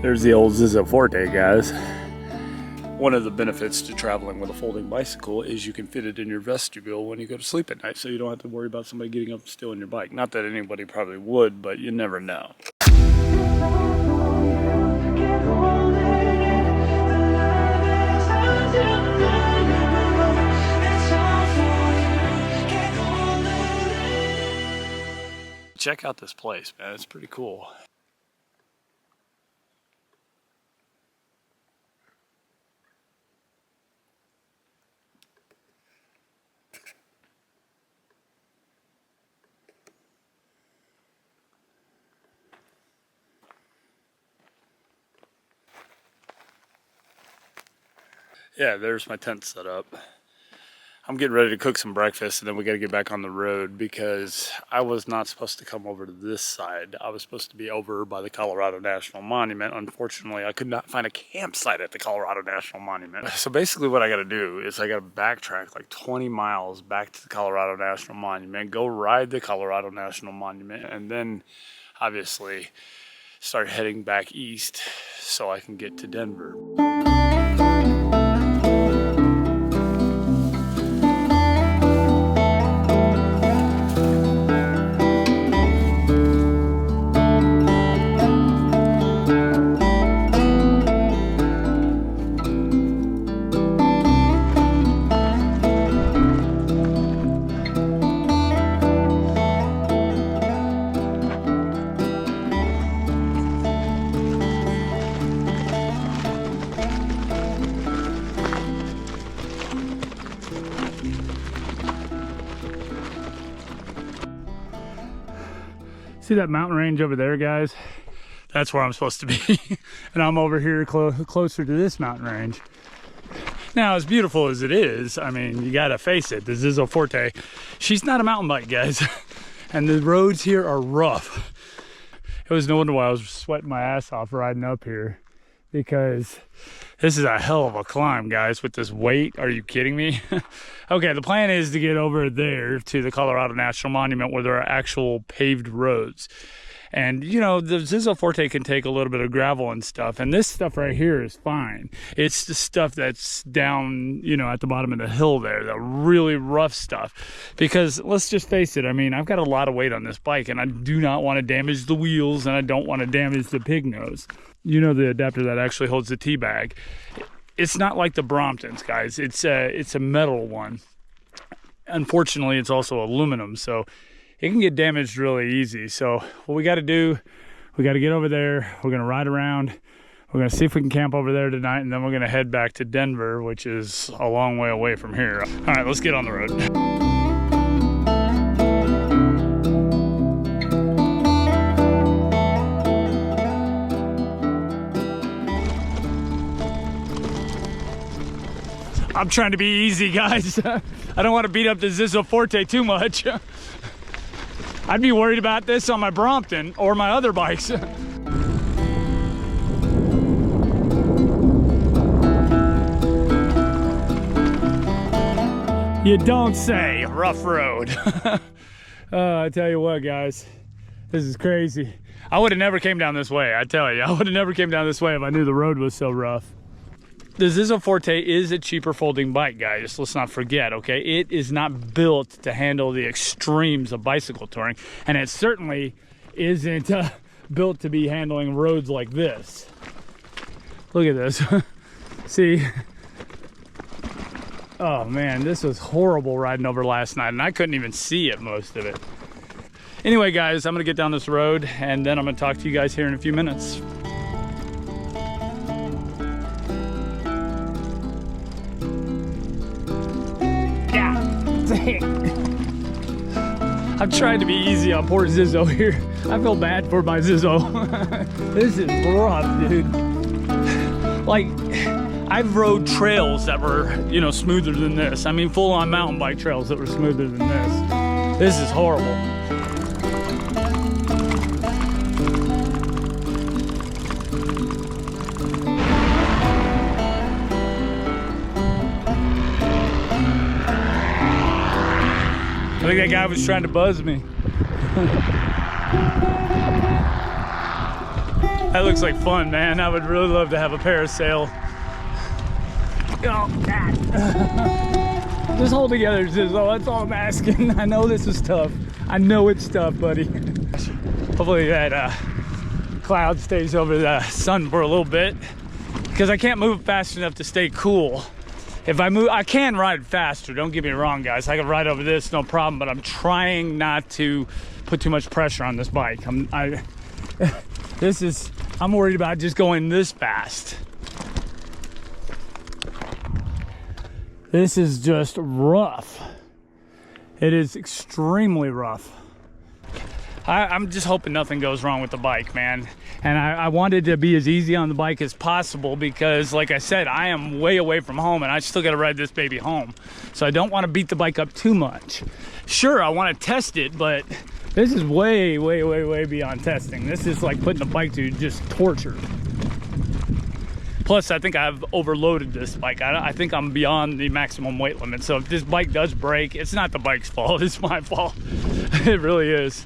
There's the old Zizzo Forte, guys. One of the benefits to traveling with a folding bicycle is you can fit it in your vestibule when you go to sleep at night, so you don't have to worry about somebody getting up and stealing your bike. Not that anybody probably would, but you never know. Check out this place, man. It's pretty cool. Yeah, there's my tent set up. I'm getting ready to cook some breakfast, and then we got to get back on the road because I was not supposed to come over to this side. I was supposed to be over by the Colorado National Monument. Unfortunately, I could not find a campsite at the Colorado National Monument. So basically what I got to do is I got to backtrack like 20 miles back to the Colorado National Monument, go ride the Colorado National Monument, and then obviously start heading back east so I can get to Denver. See that mountain range over there, guys? That's where I'm supposed to be. And I'm over here closer to this mountain range. Now, as beautiful as it is, I mean, you gotta face it, the Zizzo Forte, she's not a mountain bike, guys. And the roads here are rough. It was no wonder why I was sweating my ass off riding up here, because this is a hell of a climb, guys, with this weight. Are you kidding me? Okay, the plan is to get over there to the Colorado National Monument where there are actual paved roads. And, you know, the Zizzo Forte can take a little bit of gravel and stuff, and this stuff right here is fine. It's the stuff that's down, you know, at the bottom of the hill there, the really rough stuff. Because, let's just face it, I mean, I've got a lot of weight on this bike, and I do not want to damage the wheels, and I don't want to damage the pig nose. You know, the adapter that actually holds the T-bag. It's not like the Bromptons, guys. It's a metal one. Unfortunately, it's also aluminum, so it can get damaged really easy. So what we got to do, we got to get over there. We're going to ride around. We're going to see if we can camp over there tonight, and then we're going to head back to Denver, which is a long way away from here. All right, let's get on the road. I'm trying to be easy, guys. I don't want to beat up the Zizzo Forte too much. I'd be worried about this on my Brompton or my other bikes. You don't say. Rough road. I tell you what, guys, this is crazy. I would have never came down this way, I tell you. I would have never came down this way if I knew the road was so rough. The Zizzo Forte is a cheaper folding bike, guys. Let's not forget, okay? It is not built to handle the extremes of bicycle touring, and it certainly isn't built to be handling roads like this. Look at this. See? Oh man, this was horrible riding over last night, and I couldn't even see it, most of it. Anyway, guys, I'm gonna get down this road, and then I'm gonna talk to you guys here in a few minutes. I'm trying to be easy on poor Zizzo here. I feel bad for my Zizzo. This is rough, dude. Like, I've rode trails that were, you know, smoother than this. I mean, full-on mountain bike trails that were smoother than this. This is horrible. I think that guy was trying to buzz me. That looks like fun, man. I would really love to have a parasail. Oh, God. Just hold together, Zizzle. That's all I'm asking. I know this is tough. I know it's tough, buddy. Hopefully that cloud stays over the sun for a little bit, because I can't move fast enough to stay cool. If I move, I can ride faster. Don't get me wrong, guys. I can ride over this, no problem, but I'm trying not to put too much pressure on this bike. I'm worried about just going this fast. This is just rough. It is extremely rough. I'm just hoping nothing goes wrong with the bike, man. And I wanted to be as easy on the bike as possible because, like I said, I am way away from home and I still got to ride this baby home. So I don't want to beat the bike up too much. Sure, I want to test it, but this is way, way, way, way beyond testing. This is like putting the bike to just torture. Plus, I think I've overloaded this bike. I think I'm beyond the maximum weight limit. So if this bike does break, it's not the bike's fault, it's my fault. It really is.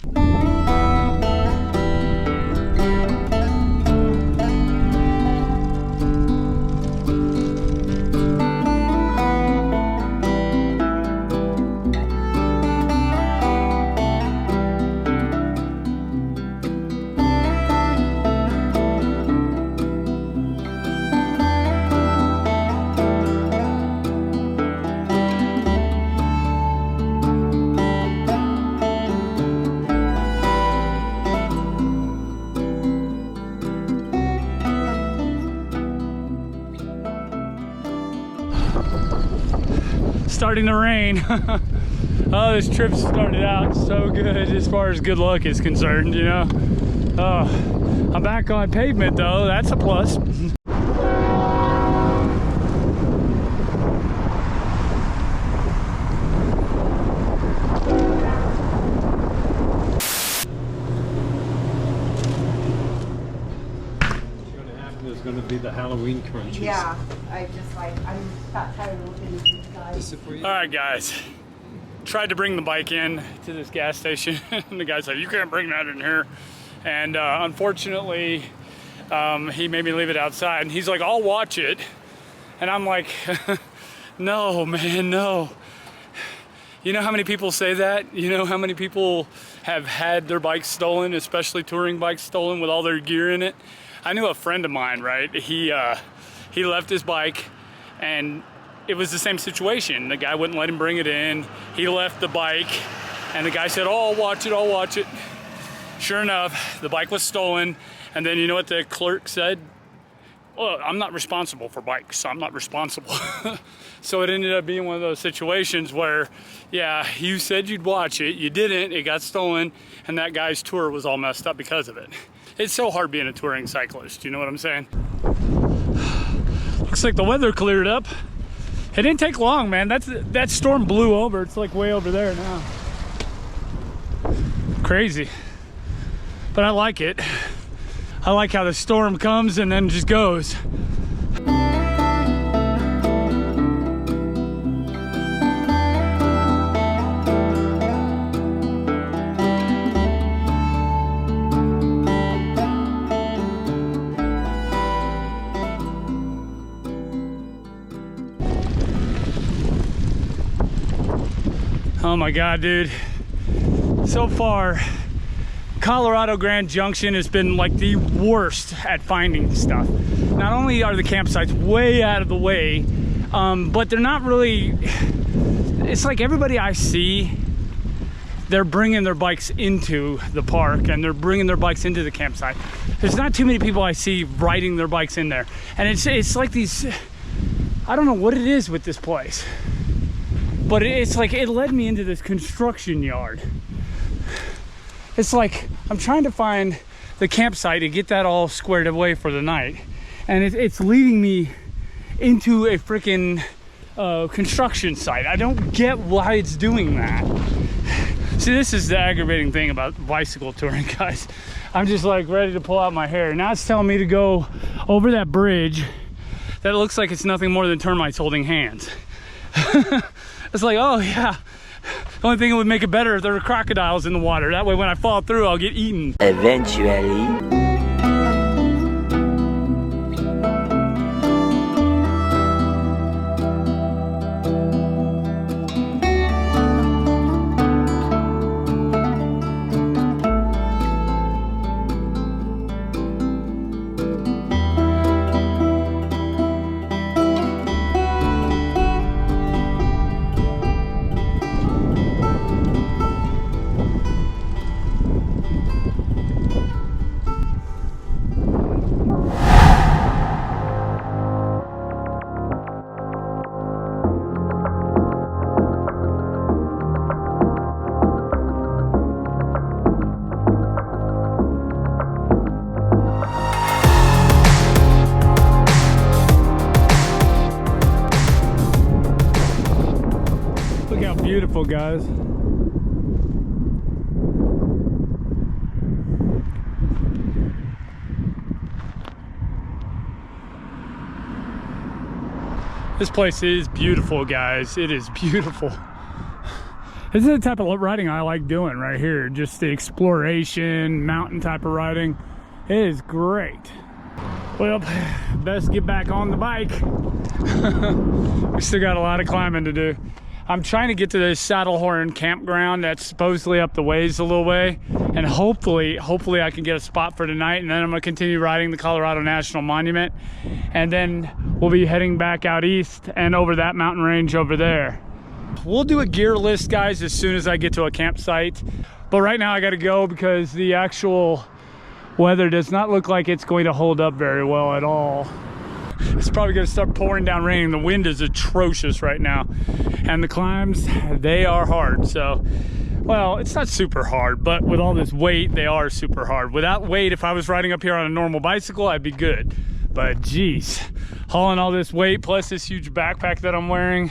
Starting to rain. Oh, this trip started out so good as far as good luck is concerned, you know. Oh, I'm back on pavement though, that's a plus. There's going to be the Halloween crunches. Yeah, I'm got tired of looking at these guys. All right, guys. Tried to bring the bike in to this gas station, and the guy said, "You can't bring that in here." And unfortunately, he made me leave it outside. And he's like, "I'll watch it," and I'm like, "No, man, no." You know how many people say that? You know how many people have had their bikes stolen, especially touring bikes stolen with all their gear in it? I knew a friend of mine, right? He left his bike, and it was the same situation. The guy wouldn't let him bring it in. He left the bike, and the guy said, "Oh, I'll watch it, I'll watch it." Sure enough, the bike was stolen, and then you know what the clerk said? "Well, I'm not responsible for bikes, so I'm not responsible." So it ended up being one of those situations where, yeah, you said you'd watch it, you didn't, it got stolen, and that guy's tour was all messed up because of it. It's so hard being a touring cyclist, you know what I'm saying? Looks like the weather cleared up. It didn't take long, man. That storm blew over. It's like way over there now. Crazy. But I like it. I like how the storm comes and then just goes. Oh my God, dude. So far, Colorado Grand Junction has been like the worst at finding stuff. Not only are the campsites way out of the way, but they're not really, it's like everybody I see, they're bringing their bikes into the park and they're bringing their bikes into the campsite. There's not too many people I see riding their bikes in there. And it's like these, I don't know what it is with this place, but it's like it led me into this construction yard. It's like I'm trying to find the campsite to get that all squared away for the night, and it's leading me into a freaking construction site. I don't get why it's doing that. See, this is the aggravating thing about bicycle touring, guys. I'm just like ready to pull out my hair. Now it's telling me to go over that bridge that looks like it's nothing more than termites holding hands. It's like, oh yeah, The only thing that would make it better if there were crocodiles in the water. That way when I fall through, I'll get eaten. Eventually. Look how beautiful, guys. This place is beautiful, guys. It is beautiful. This is the type of riding I like doing right here. Just the exploration, mountain type of riding. It is great. Well, best get back on the bike. We still got a lot of climbing to do. I'm trying to get to this Saddlehorn campground that's supposedly up the ways a little way, and hopefully I can get a spot for tonight, and then I'm going to continue riding the Colorado National Monument, and then we'll be heading back out east and over that mountain range over there. We'll do a gear list, guys, as soon as I get to a campsite, but right now I got to go because the actual weather does not look like it's going to hold up very well at all. It's probably going to start pouring down rain. The wind is atrocious right now, and the climbs, they are hard. So, well, it's not super hard, but with all this weight, they are super hard. Without weight, if I was riding up here on a normal bicycle, I'd be good, but geez, hauling all this weight plus this huge backpack that I'm wearing,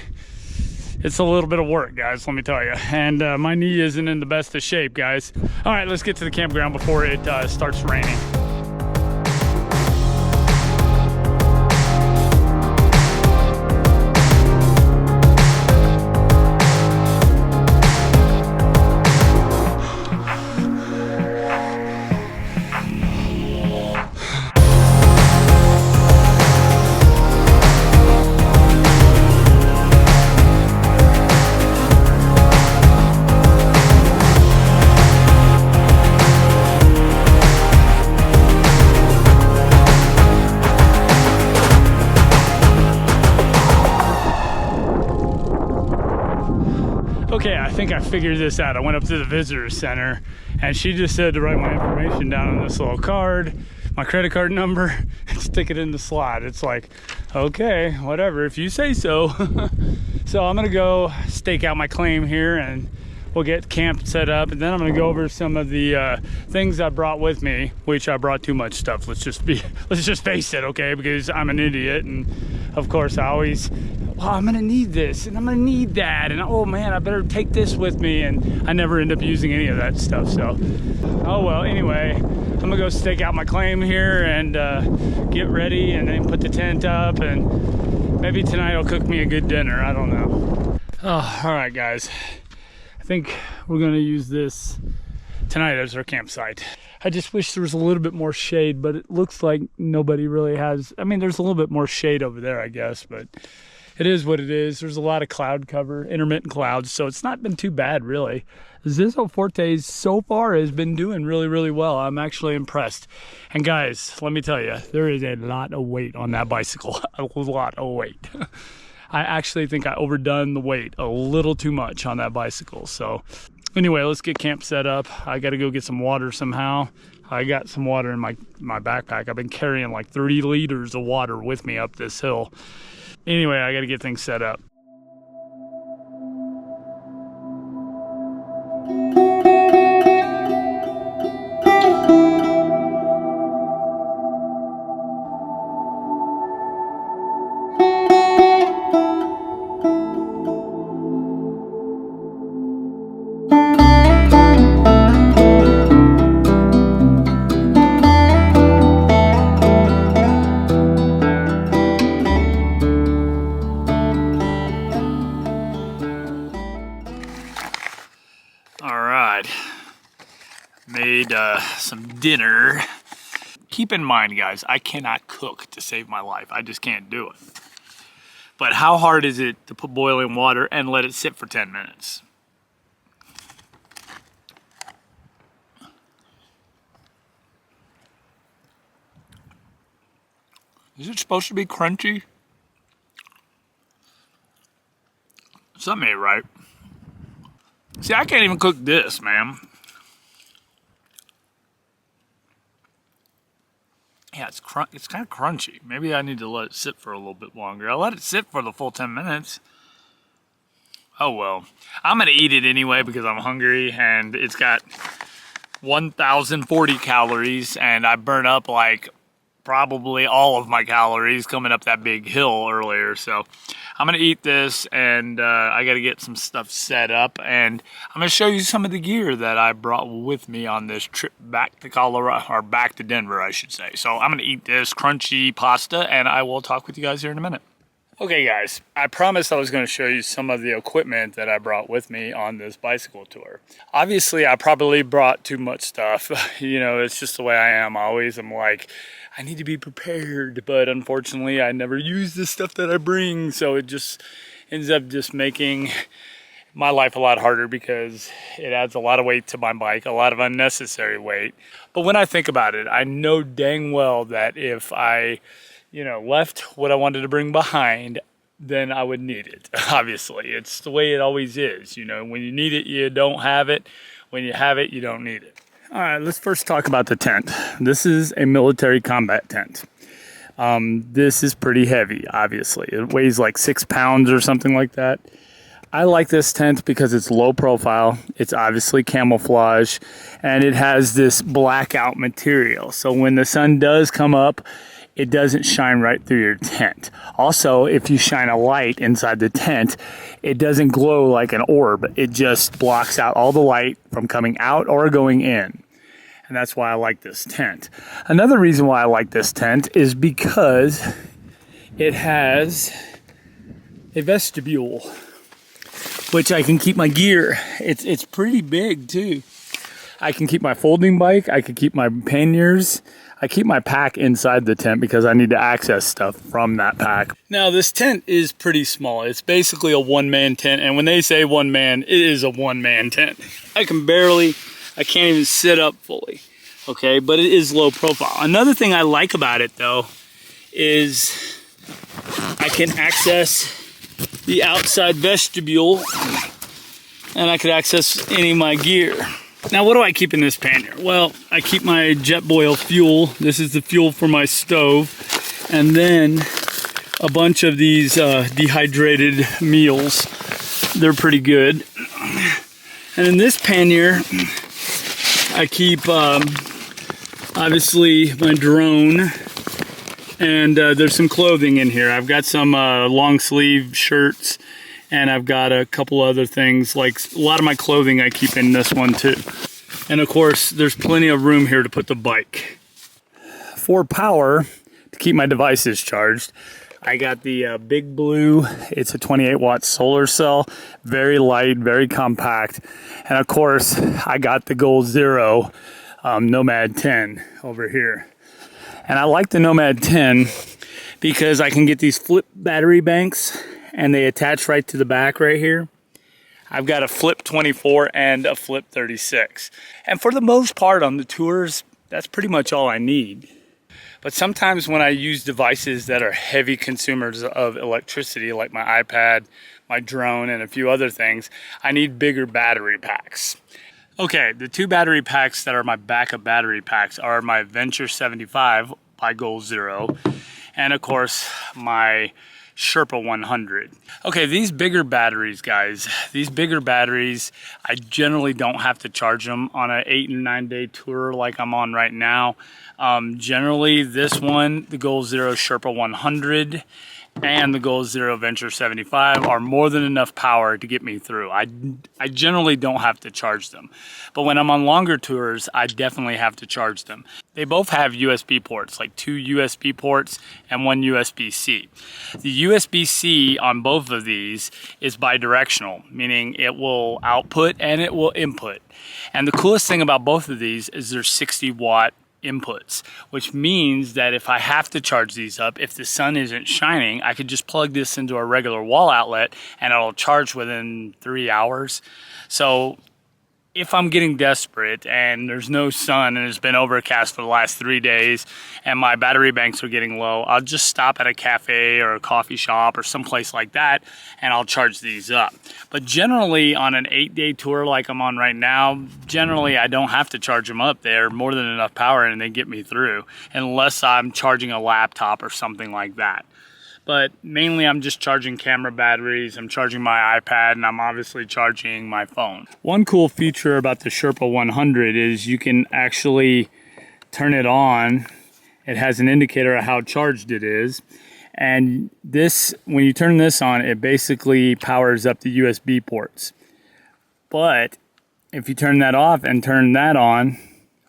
it's a little bit of work, guys, let me tell you. And my knee isn't in the best of shape, guys. All right, let's get to the campground before it starts raining. Okay, I think I figured this out. I went up to the visitor center and she just said to write my information down on this little card, my credit card number, and stick it in the slot. It's like, okay, whatever, if you say so. So I'm gonna go stake out my claim here and we'll get camp set up, and then I'm gonna go over some of the things I brought with me, which I brought too much stuff. Let's just face it, okay? Because I'm an idiot, and of course I always, well, I'm gonna need this and I'm gonna need that, and oh man, I better take this with me, and I never end up using any of that stuff. So, oh well, anyway, I'm gonna go stake out my claim here and get ready, and then put the tent up, and maybe tonight I'll cook me a good dinner. I don't know. Oh, all right, guys. I think we're gonna use this tonight as our campsite. I just wish there was a little bit more shade, but it looks like nobody really has. I mean, there's a little bit more shade over there, I guess, but it is what it is. There's a lot of cloud cover, intermittent clouds, so it's not been too bad, really. Zizzo Fortes so far has been doing really, really well. I'm actually impressed. And guys, let me tell you, there is a lot of weight on that bicycle, a lot of weight. I actually think I overdone the weight a little too much on that bicycle. So anyway, let's get camp set up. I got to go get some water somehow. I got some water in my backpack. I've been carrying like 30 liters of water with me up this hill. Anyway, I got to get things set up. made some dinner. Keep in mind, guys, I cannot cook to save my life. I just can't do it. But how hard is it to put boiling water and let it sit for 10 minutes? Is it supposed to be crunchy? Something ain't right. See, I can't even cook this, man. Yeah, it's kind of crunchy. Maybe I need to let it sit for a little bit longer. I let it sit for the full 10 minutes. Oh well. I'm gonna eat it anyway because I'm hungry, and it's got 1,040 calories, and I burn up like probably all of my calories coming up that big hill earlier. So I'm gonna eat this, and I gotta get some stuff set up, and I'm gonna show you some of the gear that I brought with me on this trip back to Colorado, or back to Denver, I should say. So I'm gonna eat this crunchy pasta, and I will talk with you guys here in a minute. Okay guys, I promised I was going to show you some of the equipment that I brought with me on this bicycle tour. Obviously, I probably brought too much stuff. You know, it's just the way I am always. I'm like, I need to be prepared, but unfortunately, I never use the stuff that I bring, so it just ends up just making my life a lot harder because it adds a lot of weight to my bike, a lot of unnecessary weight. But when I think about it, I know dang well that if I left what I wanted to bring behind, then I would need it. Obviously, it's the way it always is. You know, when you need it, you don't have it. When you have it, you don't need it. All right, let's first talk about the tent. This is a military combat tent. This is pretty heavy, obviously. It weighs like 6 pounds or something like that. I like this tent because it's low profile, it's obviously camouflage, and it has this blackout material. So when the sun does come up, it doesn't shine right through your tent. Also, if you shine a light inside the tent, it doesn't glow like an orb. It just blocks out all the light from coming out or going in. And that's why I like this tent. Another reason why I like this tent is because it has a vestibule, which I can keep my gear. It's pretty big too. I can keep my folding bike, I can keep my panniers. I keep my pack inside the tent because I need to access stuff from that pack. Now this tent is pretty small. It's basically a one-man tent, and when they say one man, it is a one-man tent. I can't even sit up fully, okay? But it is low profile. Another thing I like about it though is I can access the outside vestibule, and I could access any of my gear. Now, what do I keep in this pannier? Well, I keep my Jetboil fuel. This is the fuel for my stove. And then a bunch of these dehydrated meals. They're pretty good. And in this pannier, I keep, obviously, my drone. And there's some clothing in here. I've got some long sleeve shirts. And I've got a couple other things, like a lot of my clothing I keep in this one too. And of course, there's plenty of room here to put the bike. For power, to keep my devices charged, I got the Big Blue. It's a 28 watt solar cell, very light, very compact. And of course, I got the Goal Zero Nomad 10 over here. And I like the Nomad 10 because I can get these flip battery banks, and they attach right to the back right here. I've got a Flip 24 and a Flip 36. And for the most part on the tours, that's pretty much all I need. But sometimes when I use devices that are heavy consumers of electricity, like my iPad, my drone, and a few other things, I need bigger battery packs. Okay, the two battery packs that are my backup battery packs are my Venture 75 by Goal Zero, and of course my Sherpa 100. Okay, these bigger batteries, guys, these bigger batteries, I generally don't have to charge them on an 8 and 9 day tour like I'm on right now. Generally, this one, the Goal Zero Sherpa 100, and the Goal Zero Venture 75 are more than enough power to get me through. I generally don't have to charge them. But when I'm on longer tours, I definitely have to charge them. They both have USB ports, like 2 USB ports and 1 USB-C. The USB-C on both of these is bidirectional, meaning it will output and it will input. And the coolest thing about both of these is they're 60-watt inputs, which means that if I have to charge these up, if the sun isn't shining, I could just plug this into a regular wall outlet and it'll charge within 3 hours. So if I'm getting desperate and there's no sun and it's been overcast for the last 3 days and my battery banks are getting low, I'll just stop at a cafe or a coffee shop or someplace like that and I'll charge these up. But generally on an 8-day tour like I'm on right now, generally I don't have to charge them up. They're more than enough power and they get me through, unless I'm charging a laptop or something like that. But mainly I'm just charging camera batteries, I'm charging my iPad, and I'm obviously charging my phone. One cool feature about the Sherpa 100 is you can actually turn it on. It has an indicator of how charged it is. And this, when you turn this on, it basically powers up the USB ports. But if you turn that off and turn that on,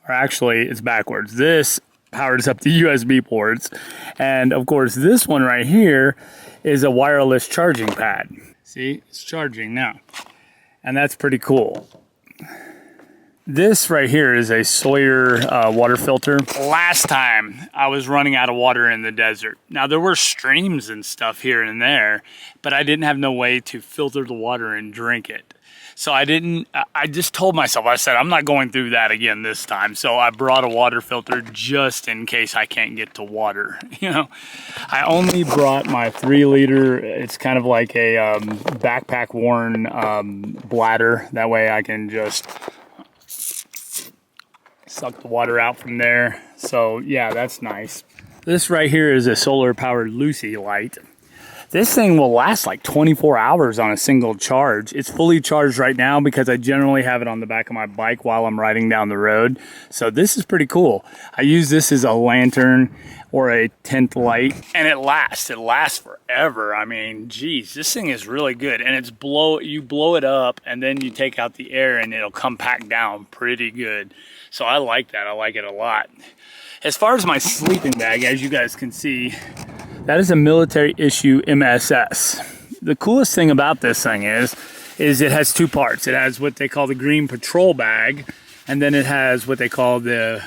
or actually it's backwards, this powers up the USB ports. And of course this one right here is a wireless charging pad. See, it's charging now. And that's pretty cool. This right here is a Sawyer water filter. Last time I was running out of water in the desert. Now there were streams and stuff here and there, but I didn't have no way to filter the water and drink it. So I just told myself, I said, I'm not going through that again this time. So I brought a water filter just in case I can't get to water. You know, I only brought my 3-liter. It's kind of like a backpack worn bladder. That way I can just suck the water out from there. So yeah, that's nice. This right here is a solar powered Lucy light. This thing will last like 24 hours on a single charge. It's fully charged right now because I generally have it on the back of my bike while I'm riding down the road. So this is pretty cool. I use this as a lantern or a tent light, and it lasts forever. I mean, geez, this thing is really good. And you blow it up and then you take out the air and it'll come pack down pretty good. So I like that. I like it a lot. As far as my sleeping bag, as you guys can see, that is a military issue MSS. The coolest thing about this thing is it has 2 parts. It has what they call the green patrol bag, and then it has what they call the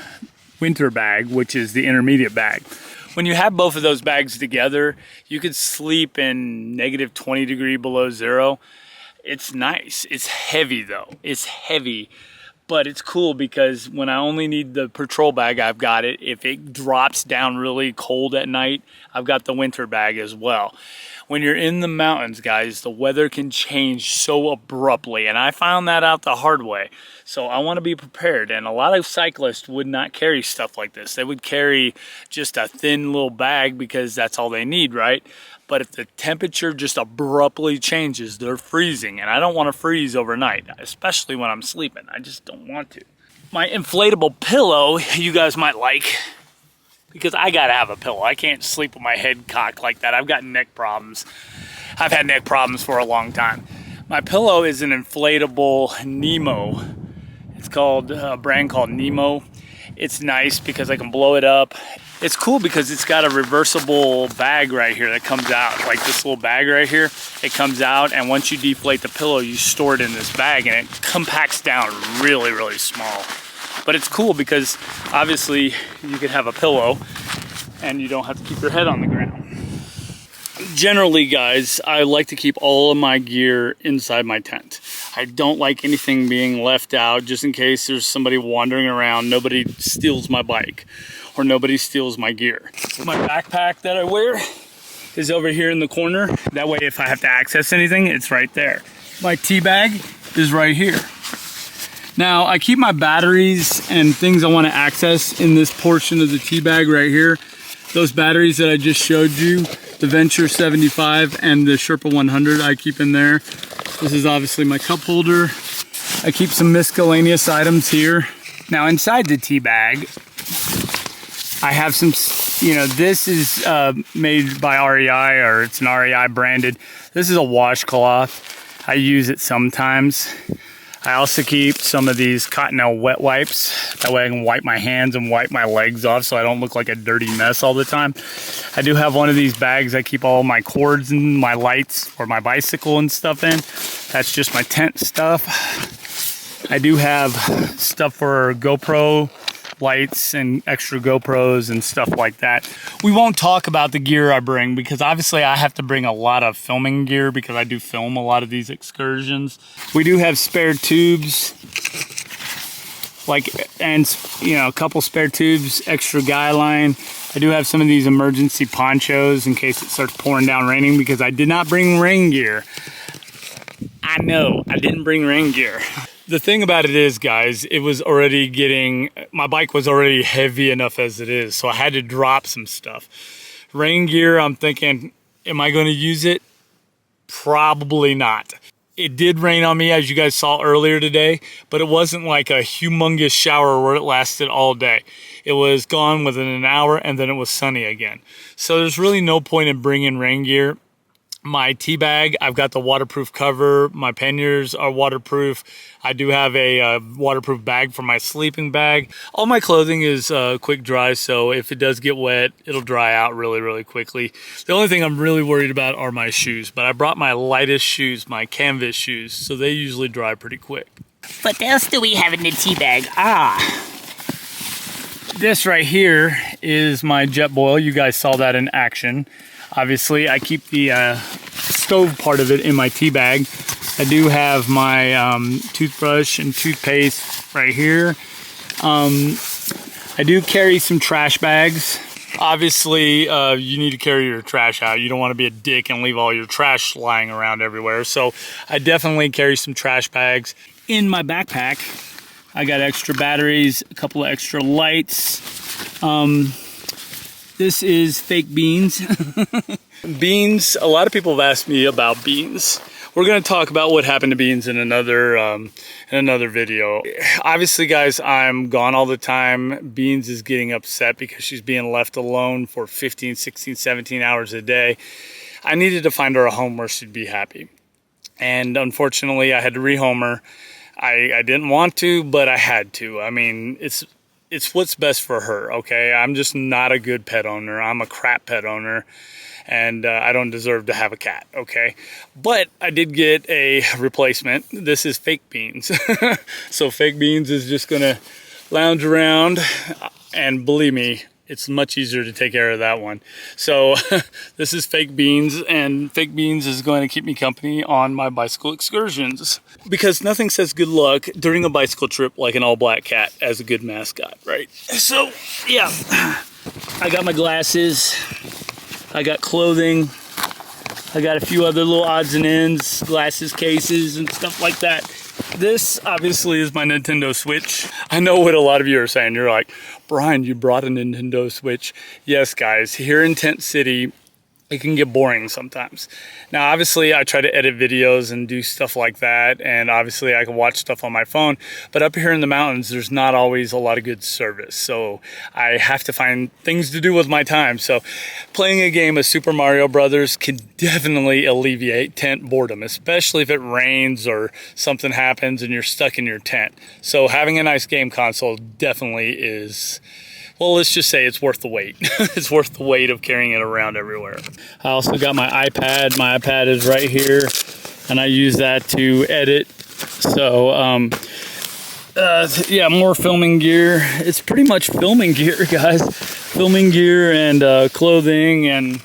winter bag, which is the intermediate bag. When you have both of those bags together, you could sleep in -20 below zero. It's nice. It's heavy though. It's heavy. But it's cool because when I only need the patrol bag, I've got it. If it drops down really cold at night, I've got the winter bag as well. When you're in the mountains, guys, the weather can change so abruptly, and I found that out the hard way. So I want to be prepared, and a lot of cyclists would not carry stuff like this. They would carry just a thin little bag because that's all they need, right? But if the temperature just abruptly changes, they're freezing. And I don't want to freeze overnight, especially when I'm sleeping. I just don't want to. My inflatable pillow, you guys might like, because I gotta have a pillow. I can't sleep with my head cocked like that. I've got neck problems. I've had neck problems for a long time. My pillow is an inflatable Nemo. It's called a brand called Nemo. It's nice because I can blow it up. It's cool because it's got a reversible bag right here that comes out, like this little bag right here. It comes out, and once you deflate the pillow, you store it in this bag, and it compacts down really, really small. But it's cool because obviously you could have a pillow and you don't have to keep your head on the ground. Generally, guys, I like to keep all of my gear inside my tent. I don't like anything being left out just in case there's somebody wandering around, nobody steals my bike or nobody steals my gear. My backpack that I wear is over here in the corner. That way, if I have to access anything, it's right there. My tea bag is right here. Now, I keep my batteries and things I want to access in this portion of the tea bag right here. Those batteries that I just showed you, the Venture 75 and the Sherpa 100, I keep in there. This is obviously my cup holder. I keep some miscellaneous items here. Now, inside the tea bag, I have some You know, this is made by REI, or it's an REI branded. This is a washcloth. I use it sometimes. I also keep some of these Cottonelle wet wipes. That way I can wipe my hands and wipe my legs off so I don't look like a dirty mess all the time. I do have one of these bags I keep all my cords and my lights for my bicycle and stuff in. That's just my tent stuff. I do have stuff for GoPro lights and extra GoPros and stuff like that. We won't talk about the gear I bring because obviously I have to bring a lot of filming gear because I do film a lot of these excursions. We do have spare tubes, and you know, a couple spare tubes, extra guy line. I do have some of these emergency ponchos in case it starts pouring down raining because I did not bring rain gear. I know, I didn't bring rain gear. The thing about it is, guys, it was already my bike was already heavy enough as it is, so I had to drop some stuff. Rain gear, I'm thinking, am I going to use it? Probably not. It did rain on me, as you guys saw earlier today, but it wasn't like a humongous shower where it lasted all day. It was gone within an hour, and then it was sunny again. So there's really no point in bringing rain gear. My tea bag, I've got the waterproof cover. My panniers are waterproof. I do have a waterproof bag for my sleeping bag. All my clothing is quick dry, so if it does get wet, it'll dry out really, really quickly. The only thing I'm really worried about are my shoes, but I brought my lightest shoes, my canvas shoes, so they usually dry pretty quick. What else do we have in the tea bag? This right here is my Jetboil. You guys saw that in action. Obviously, I keep the stove part of it in my tea bag. I do have my toothbrush and toothpaste right here. I do carry some trash bags. Obviously, you need to carry your trash out. You don't want to be a dick and leave all your trash lying around everywhere. So I definitely carry some trash bags. In my backpack, I got extra batteries, a couple of extra lights. This is fake beans. Beans, a lot of people have asked me about beans. We're gonna talk about what happened to beans in another video. Obviously, guys, I'm gone all the time. Beans is getting upset because she's being left alone for 15, 16, 17 hours a day. I needed to find her a home where she'd be happy. And unfortunately, I had to rehome her. I didn't want to, but I had to. I mean, it's what's best for her, okay? I'm just not a good pet owner. I'm a crap pet owner, and I don't deserve to have a cat, okay? But I did get a replacement. This is Fake Beans. So Fake Beans is just gonna lounge around, and believe me, it's much easier to take care of that one. So this is Fake Beans, and Fake Beans is going to keep me company on my bicycle excursions. Because nothing says good luck during a bicycle trip like an all-black cat as a good mascot, right? So, yeah. I got my glasses. I got clothing. I got a few other little odds and ends, glasses, cases, and stuff like that. This, obviously, is my Nintendo Switch. I know what a lot of you are saying. You're like, Brian, you brought a Nintendo Switch. Yes, guys. Here in Tent City, it can get boring sometimes. Now, obviously, I try to edit videos and do stuff like that, and obviously, I can watch stuff on my phone, but up here in the mountains, there's not always a lot of good service, so I have to find things to do with my time. So playing a game of Super Mario Brothers can definitely alleviate tent boredom, especially if it rains or something happens and you're stuck in your tent. So having a nice game console definitely is... well, let's just say it's worth the wait. It's worth the wait of carrying it around everywhere. I also got my iPad. My iPad is right here, and I use that to edit. So, yeah, more filming gear. It's pretty much filming gear, guys. Filming gear and clothing and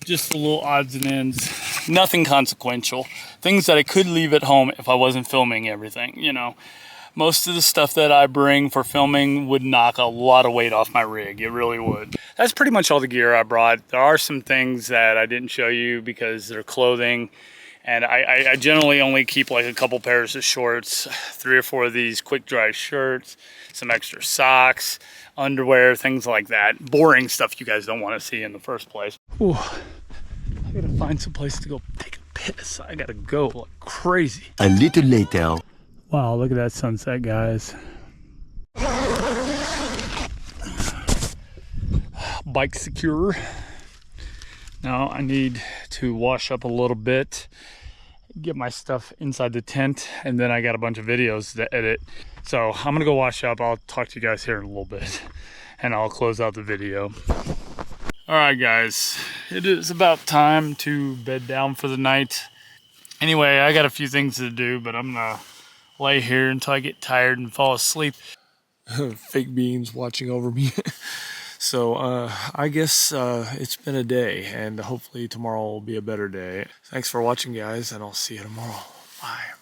just the little odds and ends. Nothing consequential. Things that I could leave at home if I wasn't filming everything, you know. Most of the stuff that I bring for filming would knock a lot of weight off my rig. It really would. That's pretty much all the gear I brought. There are some things that I didn't show you because they're clothing. And I generally only keep like a couple pairs of shorts, 3 or 4 of these quick dry shirts, some extra socks, underwear, things like that. Boring stuff you guys don't want to see in the first place. Ooh, I gotta find some place to go take a piss. I gotta go like crazy. A little later. Wow, look at that sunset, guys. bike secure. Now I need to wash up a little bit, get my stuff inside the tent, and then I got a bunch of videos to edit. So I'm gonna go wash up. I'll talk to you guys here in a little bit, and I'll close out the video. All right, guys, it is about time to bed down for the night. Anyway, I got a few things to do, but I'm gonna lay here until I get tired and fall asleep. Fake beans watching over me. So I guess it's been a day, and hopefully tomorrow will be a better day. Thanks for watching, guys, and I'll see you tomorrow. Bye.